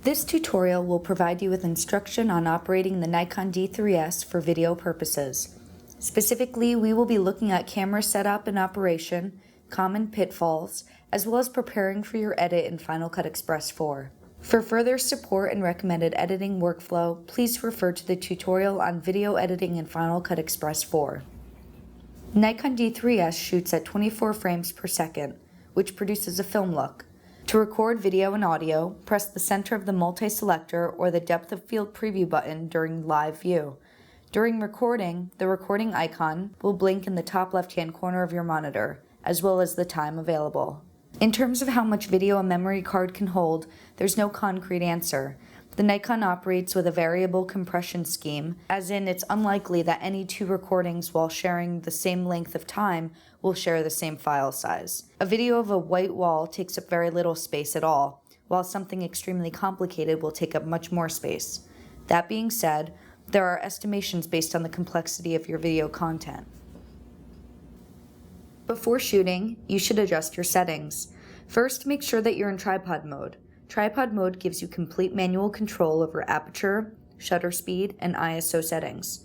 This tutorial will provide you with instruction on operating the Nikon D3S for video purposes. Specifically, we will be looking at camera setup and operation, common pitfalls, as well as preparing for your edit in Final Cut Express 4. For further support and recommended editing workflow, please refer to the tutorial on video editing in Final Cut Express 4. Nikon D3S shoots at 24 frames per second, which produces a film look. To record video and audio, press the center of the multi-selector or the depth of field preview button during live view. During recording, the recording icon will blink in the top left-hand corner of your monitor, as well as the time available. In terms of how much video a memory card can hold, there's no concrete answer. The Nikon operates with a variable compression scheme, as in it's unlikely that any two recordings while sharing the same length of time will share the same file size. A video of a white wall takes up very little space at all, while something extremely complicated will take up much more space. That being said, there are estimations based on the complexity of your video content. Before shooting, you should adjust your settings. First, make sure that you're in tripod mode. Tripod mode gives you complete manual control over aperture, shutter speed, and ISO settings.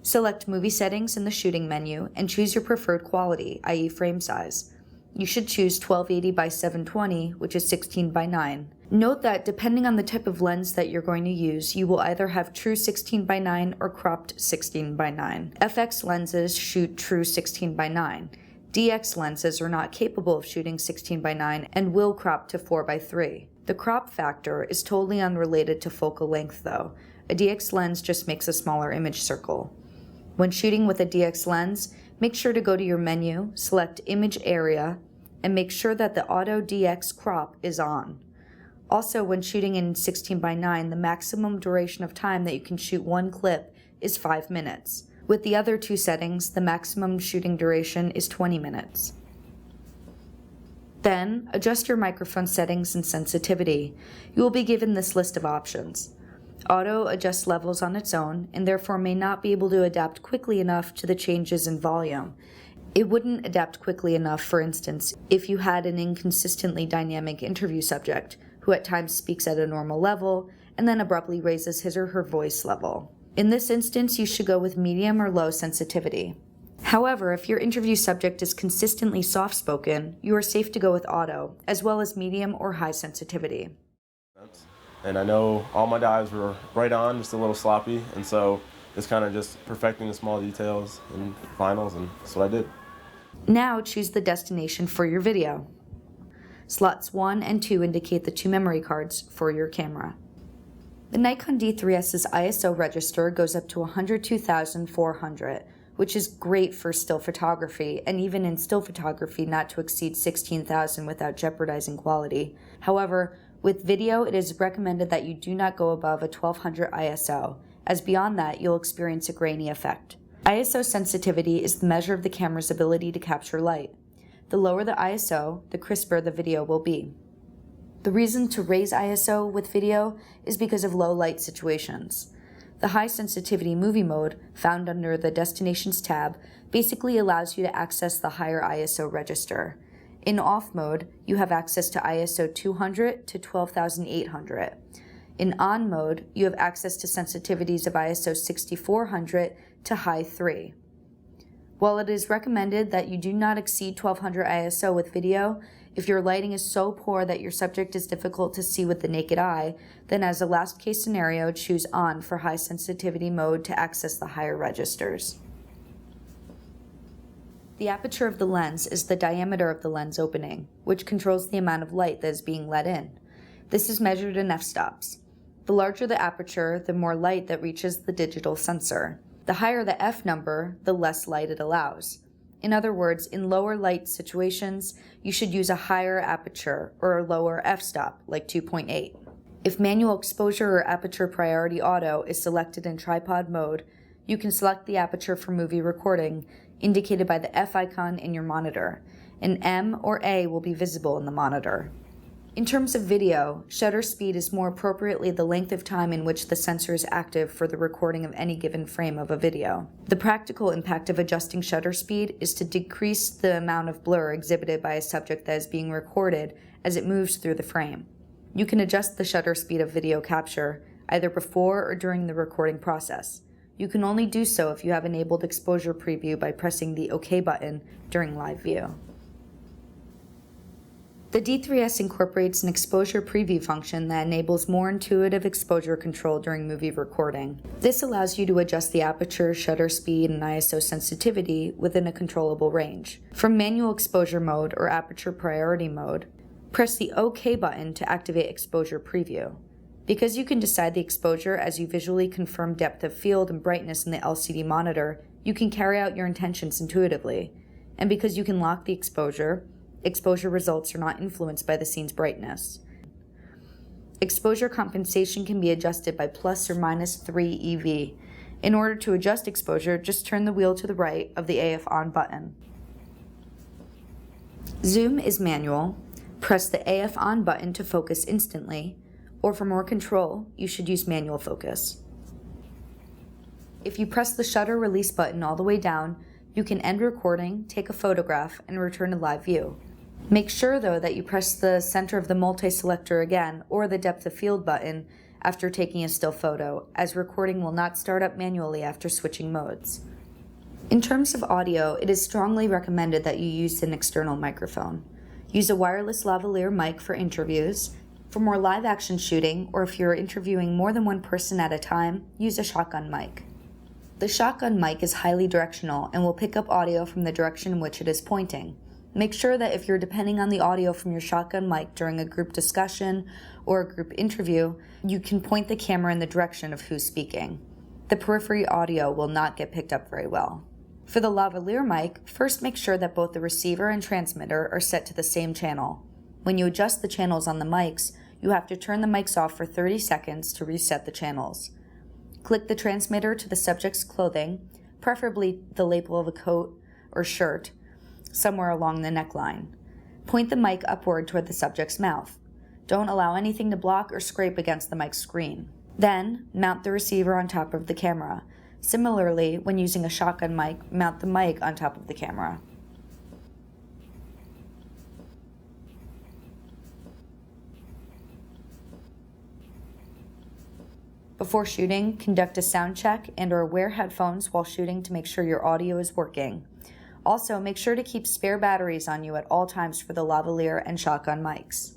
Select movie settings in the shooting menu and choose your preferred quality, i.e. frame size. You should choose 1280 by 720, which is 16 by 9. Note that depending on the type of lens that you're going to use, you will either have true 16 by 9 or cropped 16 by 9. FX lenses shoot true 16 by 9. DX lenses are not capable of shooting 16 by 9 and will crop to 4 by 3. The crop factor is totally unrelated to focal length though. A DX lens just makes a smaller image circle. When shooting with a DX lens, make sure to go to your menu, select Image Area, and make sure that the Auto DX Crop is on. Also, when shooting in 16 by 9, the maximum duration of time that you can shoot one clip is 5 minutes. With the other two settings, the maximum shooting duration is 20 minutes. Then, adjust your microphone settings and sensitivity. You will be given this list of options. Auto adjusts levels on its own and therefore may not be able to adapt quickly enough to the changes in volume. It wouldn't adapt quickly enough, for instance, if you had an inconsistently dynamic interview subject who at times speaks at a normal level and then abruptly raises his or her voice level. In this instance, you should go with medium or low sensitivity. However, if your interview subject is consistently soft-spoken, you are safe to go with auto, as well as medium or high sensitivity. And I know all my dives were right on, just a little sloppy, and so it's kind of just perfecting the small details in finals, and that's what I did. Now choose the destination for your video. Slots 1 and 2 indicate the two memory cards for your camera. The Nikon D3S's ISO register goes up to 102,400, which is great for still photography, and even in still photography not to exceed 16,000 without jeopardizing quality. However, with video, it is recommended that you do not go above a 1200 ISO, as beyond that you'll experience a grainy effect. ISO sensitivity is the measure of the camera's ability to capture light. The lower the ISO, the crisper the video will be. The reason to raise ISO with video is because of low light situations. The high sensitivity movie mode, found under the Destinations tab, basically allows you to access the higher ISO register. In off mode, you have access to ISO 200 to 12,800. In on mode, you have access to sensitivities of ISO 6400 to high 3. While it is recommended that you do not exceed 1200 ISO with video, if your lighting is so poor that your subject is difficult to see with the naked eye, then as a last case scenario, choose on for high sensitivity mode to access the higher registers. The aperture of the lens is the diameter of the lens opening, which controls the amount of light that is being let in. This is measured in f-stops. The larger the aperture, the more light that reaches the digital sensor. The higher the f number, the less light it allows. In other words, in lower light situations, you should use a higher aperture or a lower f-stop, like 2.8. If manual exposure or aperture priority auto is selected in tripod mode, you can select the aperture for movie recording, indicated by the F icon in your monitor. An M or A will be visible in the monitor. In terms of video, shutter speed is more appropriately the length of time in which the sensor is active for the recording of any given frame of a video. The practical impact of adjusting shutter speed is to decrease the amount of blur exhibited by a subject that is being recorded as it moves through the frame. You can adjust the shutter speed of video capture either before or during the recording process. You can only do so if you have enabled exposure preview by pressing the OK button during live view. The D3S incorporates an exposure preview function that enables more intuitive exposure control during movie recording. This allows you to adjust the aperture, shutter speed, and ISO sensitivity within a controllable range. From manual exposure mode or aperture priority mode, press the OK button to activate exposure preview. Because you can decide the exposure as you visually confirm depth of field and brightness in the LCD monitor, you can carry out your intentions intuitively. And because you can lock the exposure results are not influenced by the scene's brightness. Exposure compensation can be adjusted by plus or minus 3 EV. In order to adjust exposure, just turn the wheel to the right of the AF on button. Zoom is manual. Press the AF on button to focus instantly, or for more control, you should use manual focus. If you press the shutter release button all the way down, you can end recording, take a photograph, and return to live view. Make sure, though, that you press the center of the multi-selector again or the depth of field button after taking a still photo, as recording will not start up manually after switching modes. In terms of audio, it is strongly recommended that you use an external microphone. Use a wireless lavalier mic for interviews. For more live action shooting, or if you're interviewing more than one person at a time, use a shotgun mic. The shotgun mic is highly directional and will pick up audio from the direction in which it is pointing. Make sure that if you're depending on the audio from your shotgun mic during a group discussion or a group interview, you can point the camera in the direction of who's speaking. The periphery audio will not get picked up very well. For the lavalier mic, first make sure that both the receiver and transmitter are set to the same channel. When you adjust the channels on the mics, you have to turn the mics off for 30 seconds to reset the channels. Click the transmitter to the subject's clothing, preferably the lapel of a coat or shirt, somewhere along the neckline. Point the mic upward toward the subject's mouth. Don't allow anything to block or scrape against the mic screen. Then, mount the receiver on top of the camera. Similarly, when using a shotgun mic, mount the mic on top of the camera. Before shooting, conduct a sound check and/or wear headphones while shooting to make sure your audio is working. Also, make sure to keep spare batteries on you at all times for the lavalier and shotgun mics.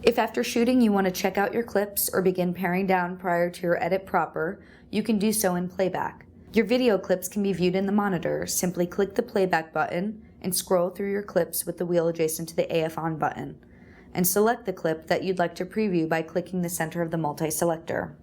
If after shooting you want to check out your clips or begin paring down prior to your edit proper, you can do so in playback. Your video clips can be viewed in the monitor. Simply click the playback button and scroll through your clips with the wheel adjacent to the AF on button, and select the clip that you'd like to preview by clicking the center of the multi-selector.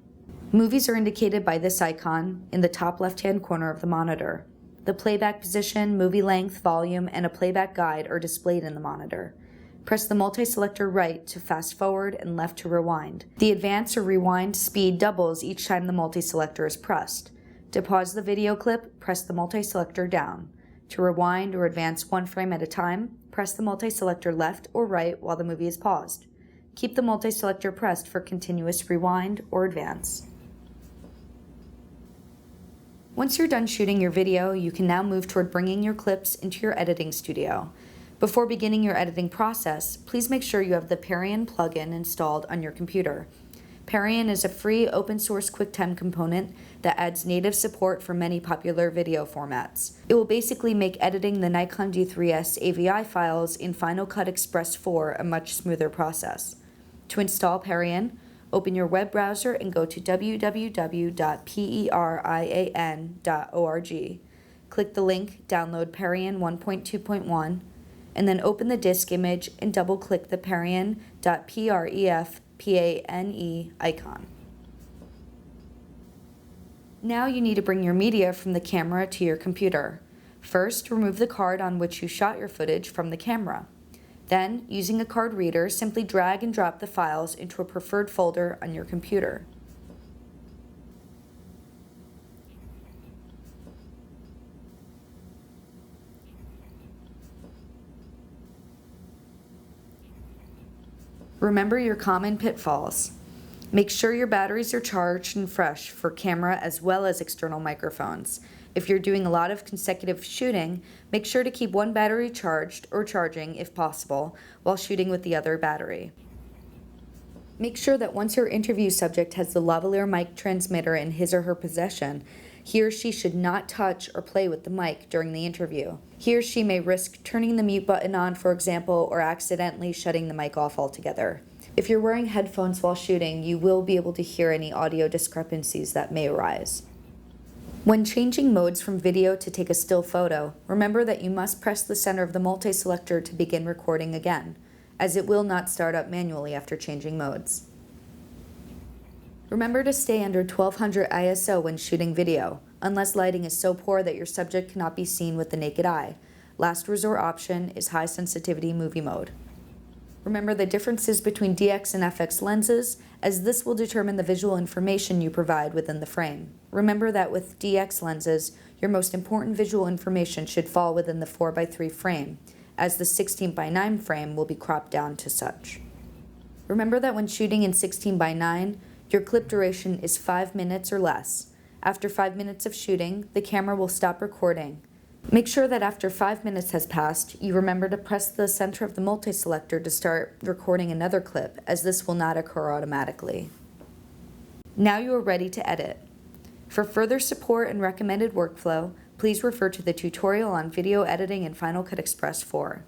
Movies are indicated by this icon in the top left-hand corner of the monitor. The playback position, movie length, volume, and a playback guide are displayed in the monitor. Press the multi-selector right to fast forward and left to rewind. The advance or rewind speed doubles each time the multi-selector is pressed. To pause the video clip, press the multi-selector down. To rewind or advance one frame at a time, press the multi-selector left or right while the movie is paused. Keep the multi-selector pressed for continuous rewind or advance. Once you're done shooting your video, you can now move toward bringing your clips into your editing studio. Before beginning your editing process, please make sure you have the Perion plugin installed on your computer. Perion is a free open-source QuickTime component that adds native support for many popular video formats. It will basically make editing the Nikon D3S AVI files in Final Cut Express 4 a much smoother process. To install Perion, open your web browser and go to www.perian.org. Click the link Download Perion 1.2.1, and then open the disk image and double-click the Perion.prefpane icon. Now you need to bring your media from the camera to your computer. First, remove the card on which you shot your footage from the camera. Then, using a card reader, simply drag and drop the files into a preferred folder on your computer. Remember your common pitfalls. Make sure your batteries are charged and fresh for camera as well as external microphones. If you're doing a lot of consecutive shooting, make sure to keep one battery charged or charging if possible while shooting with the other battery. Make sure that once your interview subject has the lavalier mic transmitter in his or her possession, he or she should not touch or play with the mic during the interview. He or she may risk turning the mute button on, for example, or accidentally shutting the mic off altogether. If you're wearing headphones while shooting, you will be able to hear any audio discrepancies that may arise. When changing modes from video to take a still photo, remember that you must press the center of the multi-selector to begin recording again, as it will not start up manually after changing modes. Remember to stay under 1200 ISO when shooting video, unless lighting is so poor that your subject cannot be seen with the naked eye. Last resort option is high sensitivity movie mode. Remember the differences between DX and FX lenses, as this will determine the visual information you provide within the frame. Remember that with DX lenses, your most important visual information should fall within the 4:3 frame, as the 16:9 frame will be cropped down to such. Remember that when shooting in 16:9, your clip duration is 5 minutes or less. After 5 minutes of shooting, the camera will stop recording. Make sure that after 5 minutes has passed, you remember to press the center of the multi-selector to start recording another clip, as this will not occur automatically. Now you are ready to edit. For further support and recommended workflow, please refer to the tutorial on video editing in Final Cut Express 4.